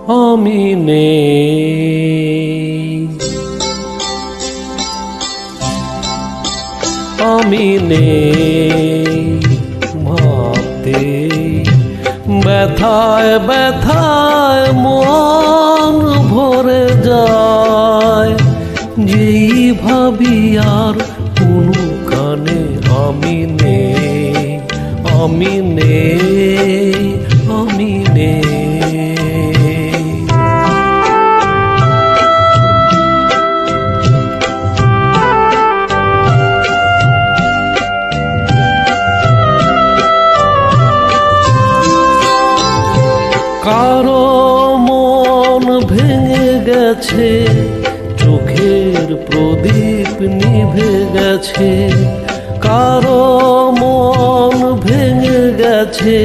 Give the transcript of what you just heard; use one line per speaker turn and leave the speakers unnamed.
আমি নেই, আমি নেই ভাবতে, ব্যথায় ব্যথায় মন ভরে যায়, যেই ভাবি আর কোনো কানে আমি নেই, আমি নেই, আমি নেই। কারো মন ভেঙে গেছে, চোখের প্রদীপ নিভে গেছে, কারো মন ভেঙে গেছে,